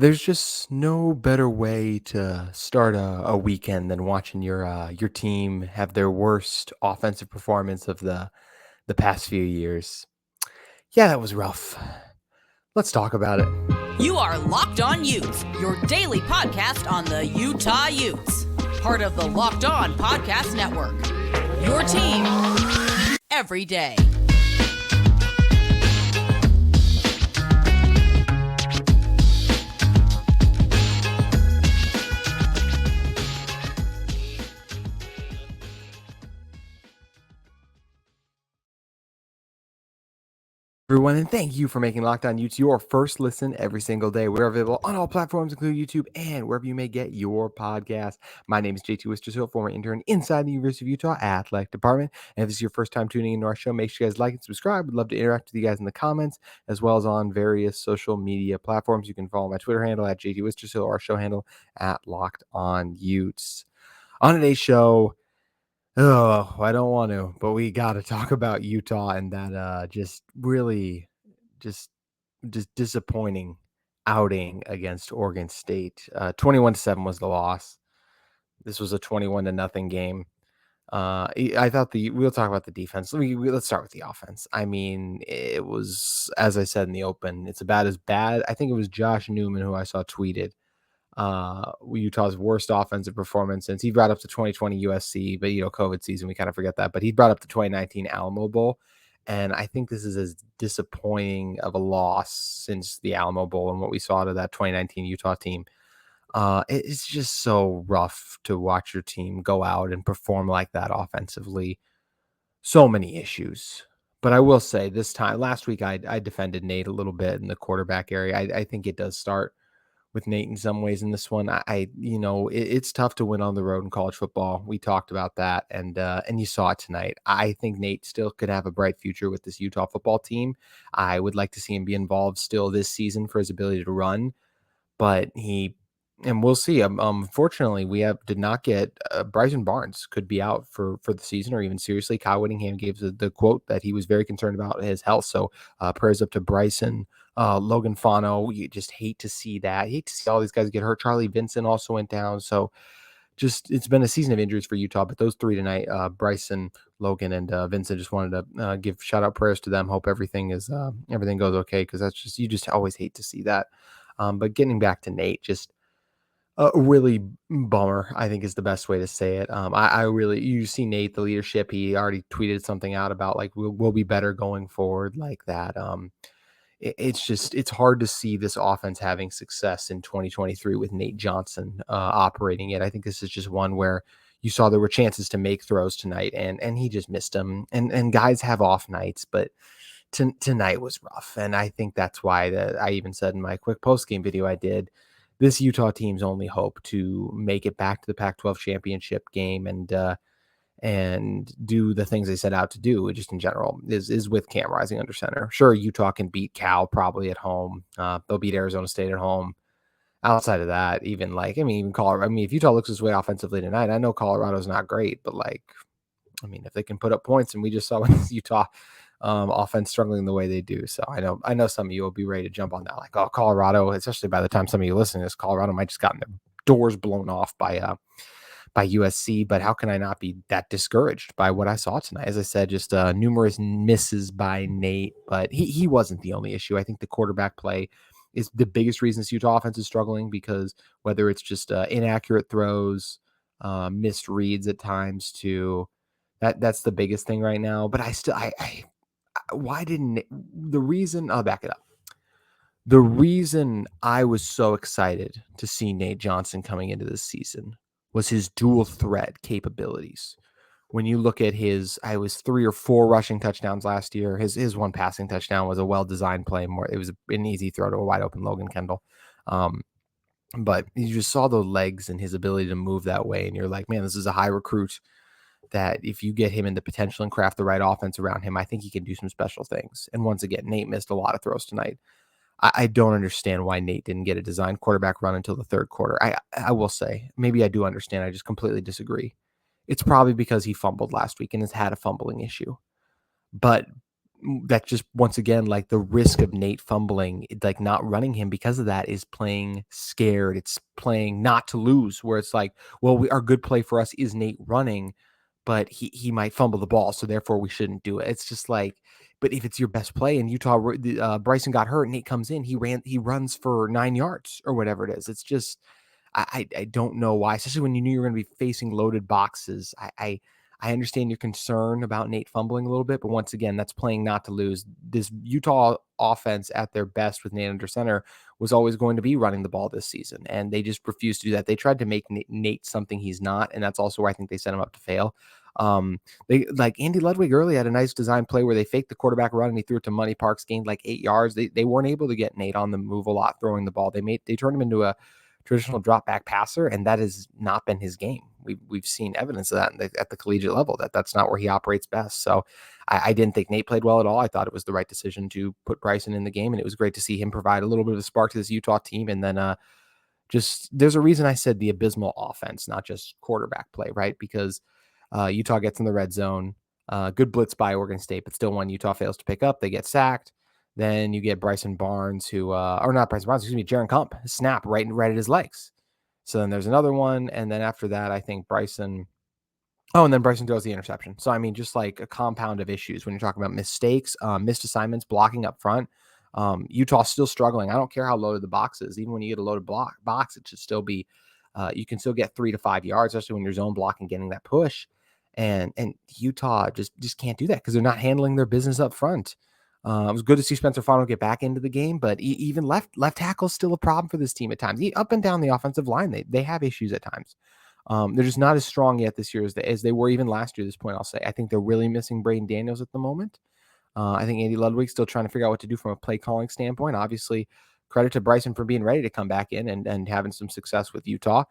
There's just no better way to start a weekend than watching your team have their worst offensive performance of the past few years. Yeah, that was rough. Let's talk about it. You are Locked On Utes, your daily podcast on the Utah Utes. Part of the Locked On Podcast Network. Your team every day. Everyone, and thank you for making Locked On Utes your first listen every single day. We're available on all platforms, including YouTube and wherever you may get your podcast. My name is JT Wistrcill, former intern inside the University of Utah Athletic Department. And if this is your first time tuning into our show, make sure you guys like and subscribe. We'd love to interact with you guys in the comments, as well as on various social media platforms. You can follow my Twitter handle at JT Wistrcill, or our show handle at Locked On Utes. On today's show, oh, I don't want to, but we got to talk about Utah and that just really just disappointing outing against Oregon State. 21-7 was the loss. This was a 21-0 game. I thought we'll talk about the defense. Let's start with the offense. I mean, it was, as I said in the open, it's about as bad. I think it was Josh Newman who I saw tweeted Utah's worst offensive performance since he brought up the 2020 USC, but COVID season, we kind of forget that. But he brought up the 2019 Alamo Bowl, and I think this is as disappointing of a loss since the Alamo Bowl and what we saw to that 2019 Utah team. It's just so rough to watch your team go out and perform like that offensively. So many issues. But I will say last week, I defended Nate a little bit in the quarterback area. I think it does start with Nate in some ways in this one. It's tough to win on the road in college football. We talked about that, and you saw it tonight. I think Nate still could have a bright future with this Utah football team. I would like to see him be involved still this season for his ability to run, but we'll see. Unfortunately, did not get Bryson Barnes could be out for the season or even seriously. Kyle Whittingham gave the quote that he was very concerned about his health. So prayers up to Bryson. Logan Fano, you just hate to see that. You hate to see all these guys get hurt. Charlie Vincent also went down. So it's been a season of injuries for Utah, but those three tonight, Bryson, Logan, and Vincent, just wanted to give shout out prayers to them. Hope everything goes okay. Cause you just always hate to see that. But getting back to Nate, just a really bummer, I think is the best way to say it. You see Nate, the leadership, he already tweeted something out about like, we'll be better going forward like that. It's hard to see this offense having success in 2023 with Nate Johnson operating it. I think this is just one where you saw there were chances to make throws tonight, and he just missed them. And guys have off nights, but tonight was rough. And I think that's why I even said in my quick post-game video I did, this Utah team's only hope to make it back to the Pac-12 championship game and do the things they set out to do, just in general, is with Cam Rising under center. Sure, Utah can beat Cal probably at home. They'll beat Arizona State at home. Outside of that, even Colorado. If Utah looks this way offensively tonight, I know Colorado's not great, but if they can put up points, and we just saw with Utah offense struggling the way they do. So I know some of you will be ready to jump on that. Like, oh, Colorado, especially by the time some of you listen to this, Colorado might just gotten their doors blown off by USC, but how can I not be that discouraged by what I saw tonight? As I said, just numerous misses by Nate, but he wasn't the only issue. I think the quarterback play is the biggest reason this Utah offense is struggling, because whether it's just inaccurate throws, missed reads at times too, that's the biggest thing right now. But why didn't the reason I'll back it up. The reason I was so excited to see Nate Johnson coming into this season was his dual threat capabilities. When you look at I was 3 or 4 rushing touchdowns last year. His one passing touchdown was a well-designed play. It was an easy throw to a wide open Logan Kendall. But you just saw the legs and his ability to move that way. And you're like, man, this is a high recruit that if you get him in the potential and craft the right offense around him, I think he can do some special things. And once again, Nate missed a lot of throws tonight. I don't understand why Nate didn't get a designed quarterback run until the third quarter. I will say, maybe I do understand. I just completely disagree. It's probably because he fumbled last week and has had a fumbling issue. But that just, once again, like the risk of Nate fumbling, like not running him because of that, is playing scared. It's playing not to lose, where it's like, well, our good play for us is Nate running, but he might fumble the ball, so therefore we shouldn't do it. It's just like, but if it's your best play and Utah, Bryson got hurt, Nate comes in, he runs for 9 yards or whatever it is. It's just, I don't know why, especially when you knew you were going to be facing loaded boxes. I understand your concern about Nate fumbling a little bit, but once again, that's playing not to lose. This Utah offense at their best with Nate under center was always going to be running the ball this season, and they just refused to do that. They tried to make Nate something he's not, and that's also where I think they set him up to fail. They, like Andy Ludwig early, had a nice design play where they faked the quarterback run and he threw it to Money Parks, gained like 8 yards. They weren't able to get Nate on the move a lot throwing the ball. They turned him into a traditional drop back passer, and that has not been his game. We've seen evidence of that at the collegiate level, that's not where he operates best. So I didn't think Nate played well at all. I thought it was the right decision to put Bryson in the game, and it was great to see him provide a little bit of a spark to this Utah team. And then just, there's a reason I said the abysmal offense, not just quarterback play, right? Because Utah gets in the red zone, good blitz by Oregon State, but still one Utah fails to pick up. They get sacked. Then you get Bryson Barnes, or not Bryson Barnes, excuse me, Jaron Kump, snap right at his legs. So then there's another one. And then after that, I think Bryson throws the interception. So, I mean, just like a compound of issues when you're talking about mistakes, missed assignments, blocking up front. Utah's still struggling. I don't care how loaded the box is. Even when you get a loaded box, it should still be, you can still get 3 to 5 yards, especially when you're zone blocking, getting that push. And Utah just can't do that because they're not handling their business up front. It was good to see Spencer Fano get back into the game, but even left tackle is still a problem for this team at times. Up and down the offensive line, they have issues at times. They're just not as strong yet this year as they were even last year. At this point, I'll say I think they're really missing Braden Daniels at the moment. I think Andy Ludwig's still trying to figure out what to do from a play calling standpoint. Obviously, credit to Bryson for being ready to come back in and having some success with Utah.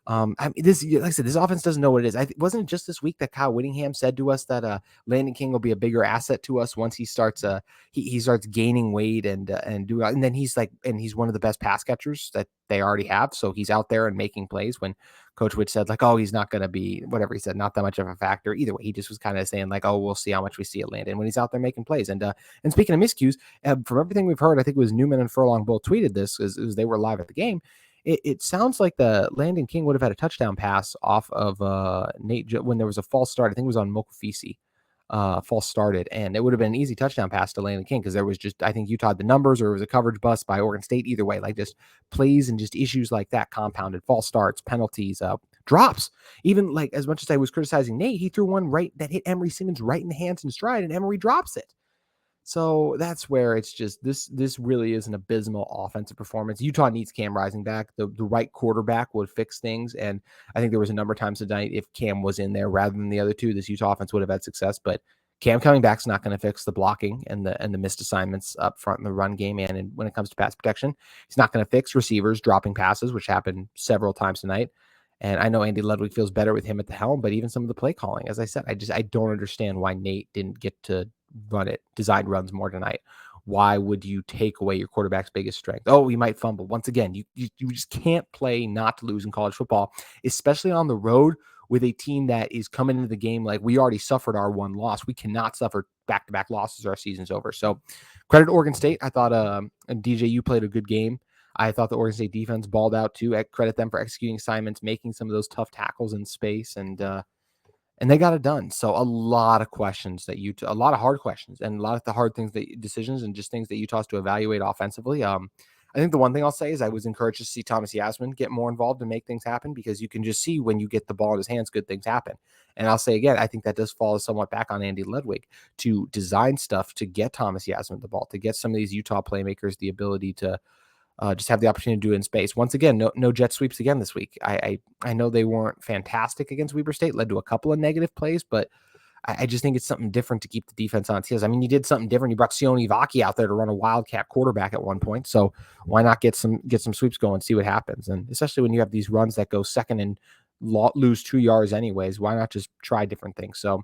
I mean, like I said, this offense doesn't know what it is. Wasn't it just this week that Kyle Whittingham said to us that Landon King will be a bigger asset to us once he starts he starts gaining weight and then he's one of the best pass catchers that they already have. So he's out there and making plays. When Coach Whit said like, oh, he's not going to be whatever he said, not that much of a factor. Either way, he just was kind of saying like, oh, we'll see how much we see at Landon when he's out there making plays. And speaking of miscues, from everything we've heard, I think it was Newman and Furlong both tweeted this as they were live at the game. It sounds like the Landon King would have had a touchdown pass off of Nate when there was a false start. I think it was on Mokofisi, false started, and it would have been an easy touchdown pass to Landon King because there was just, I think Utah had the numbers, or it was a coverage bust by Oregon State. Either way, like just plays and just issues like that compounded, false starts, penalties, drops. Even like as much as I was criticizing Nate, he threw one right that hit Emory Simmons right in the hands and stride, and Emory drops it. So that's where it's just this really is an abysmal offensive performance. Utah needs Cam Rising back. The right quarterback would fix things. And I think there was a number of times tonight, if Cam was in there rather than the other two, this Utah offense would have had success. But Cam coming back is not going to fix the blocking and the missed assignments up front in the run game. And when it comes to pass protection, he's not going to fix receivers dropping passes, which happened several times tonight. And I know Andy Ludwig feels better with him at the helm, but even some of the play calling, as I said, I don't understand why Nate didn't get to design runs more tonight. Why would you take away your quarterback's biggest strength? Oh, he might fumble. Once again, you just can't play not to lose in college football, especially on the road with a team that is coming into the game like we already suffered our one loss. We cannot suffer back-to-back losses. Our season's over. So credit to Oregon State. I thought DJU played a good game. I thought the Oregon State defense balled out too. I credit them for executing assignments, making some of those tough tackles in space, and they got it done. So a lot of questions a lot of hard questions, and a lot of the hard things, decisions, and just things that Utah has to evaluate offensively. I think the one thing I'll say is I was encouraged to see Thomas Yasmin get more involved and make things happen, because you can just see when you get the ball in his hands, good things happen. And I'll say again, I think that does fall somewhat back on Andy Ludwig to design stuff to get Thomas Yasmin the ball, to get some of these Utah playmakers the ability to just have the opportunity to do it in space. Once again, no jet sweeps again this week. I know they weren't fantastic against Weber State, led to a couple of negative plays, but I just think it's something different to keep the defense on its heels. I mean, you did something different. You brought Sione Vaki out there to run a wildcat quarterback at one point. So why not get some sweeps going, see what happens? And especially when you have these runs that go second and lose 2 yards anyways, why not just try different things? So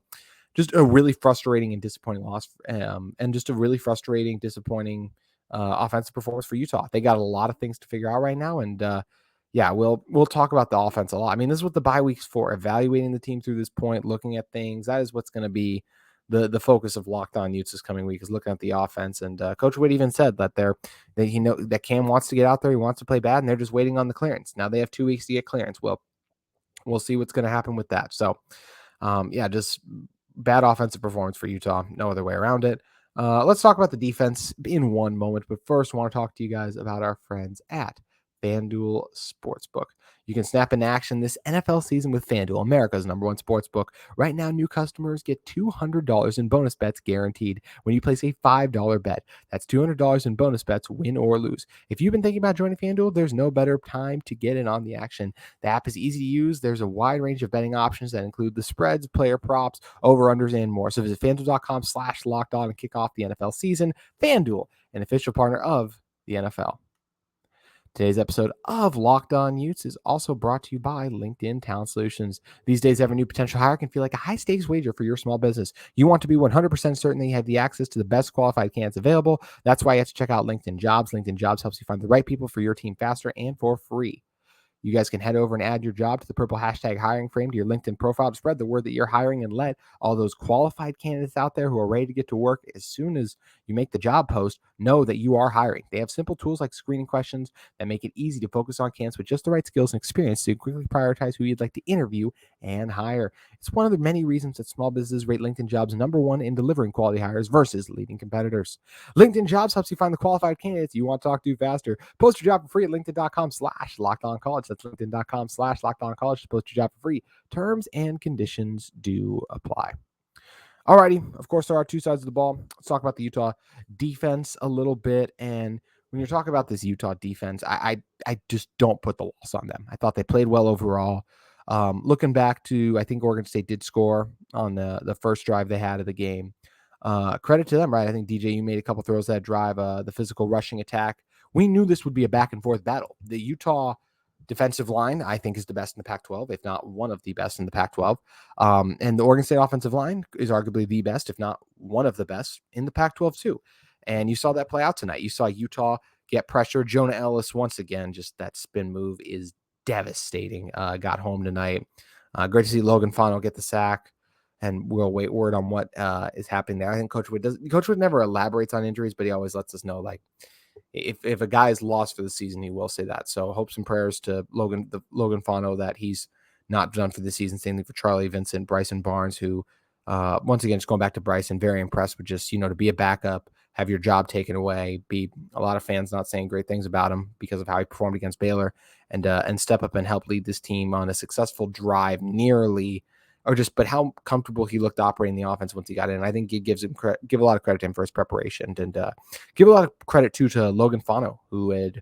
just a really frustrating and disappointing loss, and just a really frustrating, disappointing offensive performance for Utah. They got a lot of things to figure out right now. And yeah, we'll talk about the offense a lot. I mean, this is what the bye week's for, evaluating the team through this point, looking at things. That is what's going to be the focus of Locked On Utes this coming week is looking at the offense. And Coach Witt even said that that Cam wants to get out there, he wants to play bad, and they're just waiting on the clearance. Now they have 2 weeks to get clearance. Well, we'll see what's going to happen with that. So, just bad offensive performance for Utah. No other way around it. Let's talk about the defense in one moment. But first, I want to talk to you guys about our friends at FanDuel Sportsbook. You can snap into action this NFL season with FanDuel, America's #1 sportsbook. Right now, new customers get $200 in bonus bets guaranteed when you place a $5 bet. That's $200 in bonus bets, win or lose. If you've been thinking about joining FanDuel, there's no better time to get in on the action. The app is easy to use. There's a wide range of betting options that include the spreads, player props, over-unders, and more. So visit FanDuel.com/lockedon and kick off the NFL season. FanDuel, an official partner of the NFL. Today's episode of Locked On Utes is also brought to you by LinkedIn Talent Solutions. These days, every new potential hire can feel like a high-stakes wager for your small business. You want to be 100% certain that you have the access to the best qualified candidates available. That's why you have to check out LinkedIn Jobs. LinkedIn Jobs helps you find the right people for your team faster and for free. You guys can head over and add your job to the purple hashtag hiring frame to your LinkedIn profile to spread the word that you're hiring and let all those qualified candidates out there who are ready to get to work as soon as you make the job post know that you are hiring. They have simple tools like screening questions that make it easy to focus on candidates with just the right skills and experience so you quickly prioritize who you'd like to interview and hire. It's one of the many reasons that small businesses rate LinkedIn Jobs #1 in delivering quality hires versus leading competitors. LinkedIn Jobs helps you find the qualified candidates you want to talk to faster. Post your job for free at linkedin.com/lockedoncollege. That's linkedin.com/lockedoncollege to post your job for free. Terms and conditions do apply. Alrighty, of course, there are two sides of the ball. Let's talk about the Utah defense a little bit. And when you're talking about this Utah defense, I just don't put the loss on them. I thought they played well overall. Looking back to, I think Oregon State did score on the first drive they had of the game. Credit to them, right? I think, DJ, you made a couple throws that drive, the physical rushing attack. We knew this would be a back-and-forth battle. The Utah defensive line, I think, is the best in the Pac-12, if not one of the best in the Pac-12. And the Oregon State offensive line is arguably the best, if not one of the best in the Pac-12 too. And you saw that play out tonight. You saw Utah get pressure. Jonah Ellis, once again, just that spin move is devastating. Got home tonight. Great to see Logan Fano get the sack. And we'll wait word on what is happening there. I think Coach Wood never elaborates on injuries, but he always lets us know, like, if a guy is lost for the season, he will say that. So hopes and prayers to Logan Fano that he's not done for the season. Same thing for Charlie Vincent, Bryson Barnes, who once again, just going back to Bryson, very impressed with just, to be a backup, have your job taken away, be a lot of fans not saying great things about him because of how he performed against Baylor, and step up and help lead this team on a successful drive but how comfortable he looked operating the offense once he got in. I think it gives him give a lot of credit to him for his preparation, and give a lot of credit too to Logan Fano, who had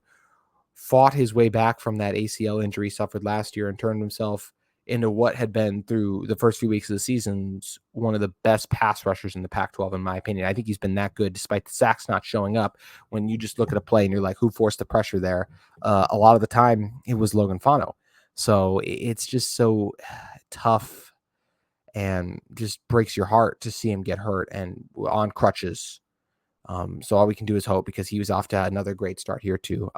fought his way back from that ACL injury suffered last year and turned himself into what had been, through the first few weeks of the season, one of the best pass rushers in the Pac-12, in my opinion. I think he's been that good despite the sacks not showing up. When you just look at a play and you're like, who forced the pressure there? A lot of the time it was Logan Fano. So it's just so tough and just breaks your heart to see him get hurt and on crutches. So all we can do is hope, because he was off to another great start here too.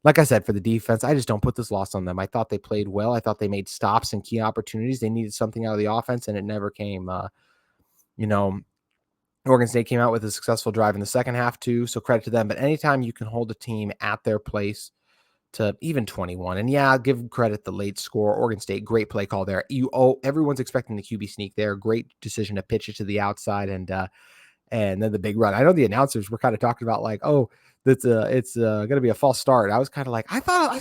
Like I said, for the defense, I just don't put this loss on them. I thought they played well. I thought they made stops and key opportunities. They needed something out of the offense, and it never came. Oregon State came out with a successful drive in the second half too, so credit to them. But anytime you can hold a team at their place to even 21, and yeah, I'll give credit the late score. Oregon State, great play call there. Everyone's expecting the QB sneak there. Great decision to pitch it to the outside, and then the big run. I know the announcers were kind of talking about, like, oh, it's going to be a false start. I was kind of like, I thought I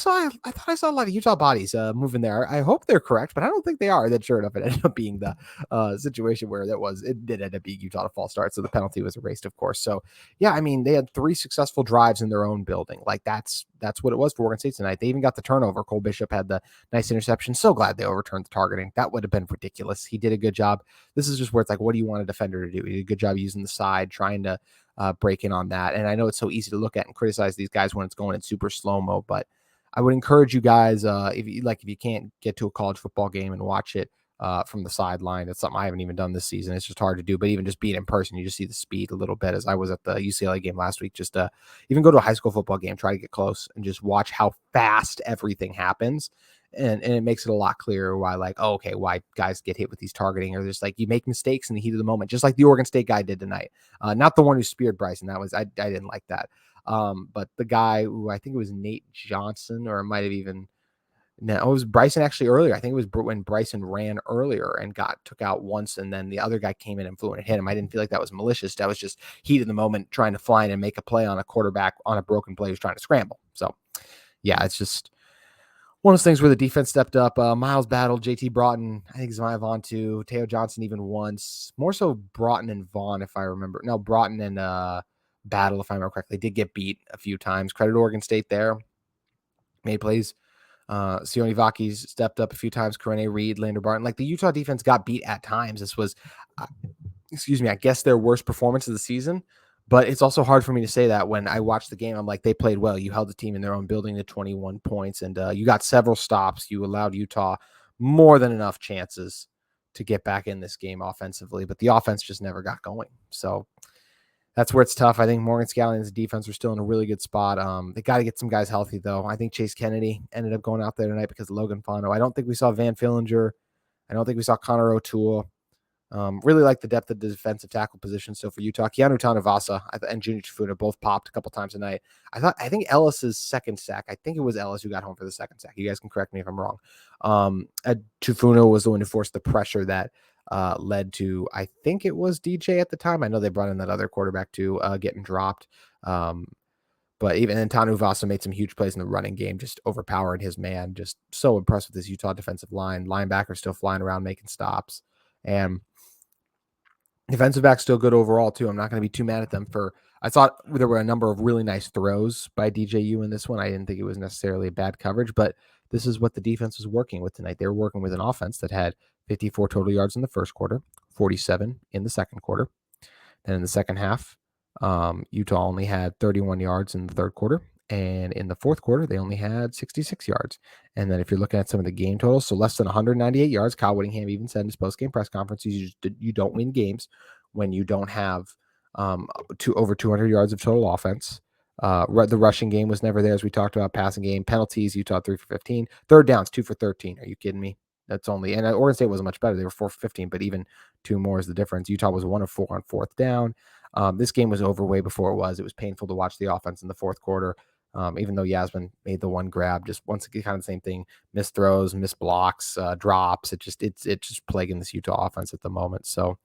saw a lot of Utah bodies moving there. I hope they're correct, but I don't think they are. Then sure enough, it ended up being the situation where it did end up being Utah to false start. So the penalty was erased, of course. So yeah, I mean, they had 3 successful drives in their own building. Like that's what it was for Oregon State tonight. They even got the turnover. Cole Bishop had the nice interception. So glad they overturned the targeting. That would have been ridiculous. He did a good job. This is just where it's like, what do you want a defender to do? He did a good job using the side, trying to break in on that. And I know it's so easy to look at and criticize these guys when it's going in super slow-mo, but I would encourage you guys, if you can't get to a college football game and watch it, from the sideline. It's something I haven't even done this season. It's just hard to do, but even just being in person, you just see the speed a little bit. As I was at the UCLA game last week, just even go to a high school football game, try to get close and just watch how fast everything happens. And it makes it a lot clearer why, why guys get hit with these targeting, or just you make mistakes in the heat of the moment, just like the Oregon State guy did tonight. Not the one who speared Bryson. I didn't like that. But the guy who, I think it was Nate Johnson, or it might have even, no, it was Bryson actually earlier. I think it was when Bryson ran earlier and took out once, and then the other guy came in and flew and hit him. I didn't feel like that was malicious. That was just heat of the moment, trying to fly in and make a play on a quarterback on a broken play who's trying to scramble. So, yeah, it's just one of those things where the defense stepped up. Miles battled JT Broughton. I think Zmai Vaughn too. Teo Johnson even once. More so Broughton and Vaughn, if I remember. No, Broughton and Battle, if I remember correctly, did get beat a few times. Credit Oregon State there. Made plays. Sione Vakis stepped up a few times. Corene Reed, Lander Barton. The Utah defense got beat at times. This was, I guess their worst performance of the season. But it's also hard for me to say that when I watch the game. I'm like, they played well. You held the team in their own building to 21 points, and you got several stops. You allowed Utah more than enough chances to get back in this game offensively, but the offense just never got going. So that's where it's tough. I think Morgan Scallion's defense are still in a really good spot. They got to get some guys healthy, though. I think Chase Kennedy ended up going out there tonight because of Logan Fondo. I don't think we saw Van Fillinger. I don't think we saw Connor O'Toole. Really like the depth of the defensive tackle position still for Utah. Keanu Tanavasa and Junior Tafuna both popped a couple times tonight. I think Ellis's second sack. I think it was Ellis who got home for the second sack. You guys can correct me if I'm wrong. Tafuna was the one who forced the pressure that led to, I think it was DJ at the time. I know they brought in that other quarterback too, getting dropped. But even then, Tanuvasa made some huge plays in the running game, just overpowered his man. Just so impressed with this Utah defensive line. Linebacker still flying around making stops. And defensive back still good overall, too. I'm not going to be too mad at them I thought there were a number of really nice throws by DJU in this one. I didn't think it was necessarily a bad coverage, but this is what the defense was working with tonight. They were working with an offense that had 54 total yards in the first quarter, 47 in the second quarter. Then in the second half, Utah only had 31 yards in the third quarter. And in the fourth quarter, they only had 66 yards. And then if you're looking at some of the game totals, so less than 198 yards, Kyle Whittingham even said in his post-game press conference, you don't win games when you don't have over 200 yards of total offense. The rushing game was never there, as we talked about. Passing game, penalties, Utah 3 for 15. Third downs, 2 for 13. Are you kidding me? That's only, and Oregon State wasn't much better. They were 4 for 15, but even 2 more is the difference. Utah was 1 of 4 on fourth down. This game was over way before it was. It was painful to watch the offense in the fourth quarter. Even though Yasmin made the one grab, just once again, kind of the same thing, missed throws, missed blocks, drops. It's just plaguing this Utah offense at the moment. So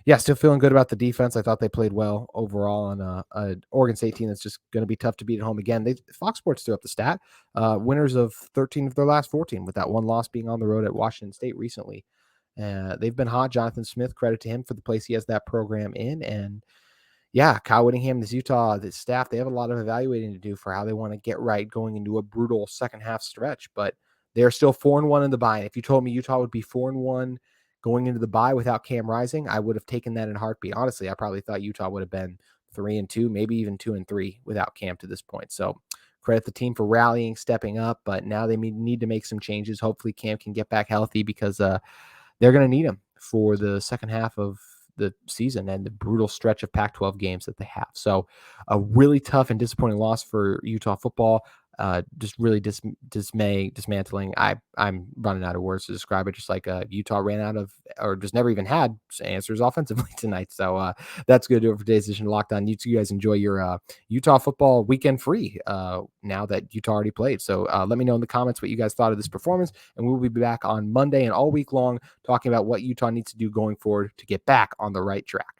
yeah, still feeling good about the defense. I thought they played well overall on an Oregon State team that's just going to be tough to beat at home again. Fox Sports threw up the stat, winners of 13 of their last 14, with that one loss being on the road at Washington State recently. They've been hot. Jonathan Smith, credit to him for the place he has that program in. And yeah, Kyle Whittingham, this Utah, the staff, they have a lot of evaluating to do for how they want to get right going into a brutal second half stretch, but they're still 4-1 in the bye. And if you told me Utah would be 4-1 going into the bye without Cam Rising, I would have taken that in a heartbeat. Honestly, I probably thought Utah would have been 3-2, maybe even 2-3 without Cam to this point. So credit the team for rallying, stepping up, but now they need to make some changes. Hopefully Cam can get back healthy, because they're going to need him for the second half of the season and the brutal stretch of Pac-12 games that they have. So a really tough and disappointing loss for Utah football. Just really dismantling. I'm running out of words to describe it. Just like Utah ran out of, or just never even had answers offensively tonight. So that's good to do it for today's edition of Locked On Utes. You guys enjoy your Utah football weekend free now that Utah already played. So let me know in the comments what you guys thought of this performance, and we'll be back on Monday and all week long talking about what Utah needs to do going forward to get back on the right track.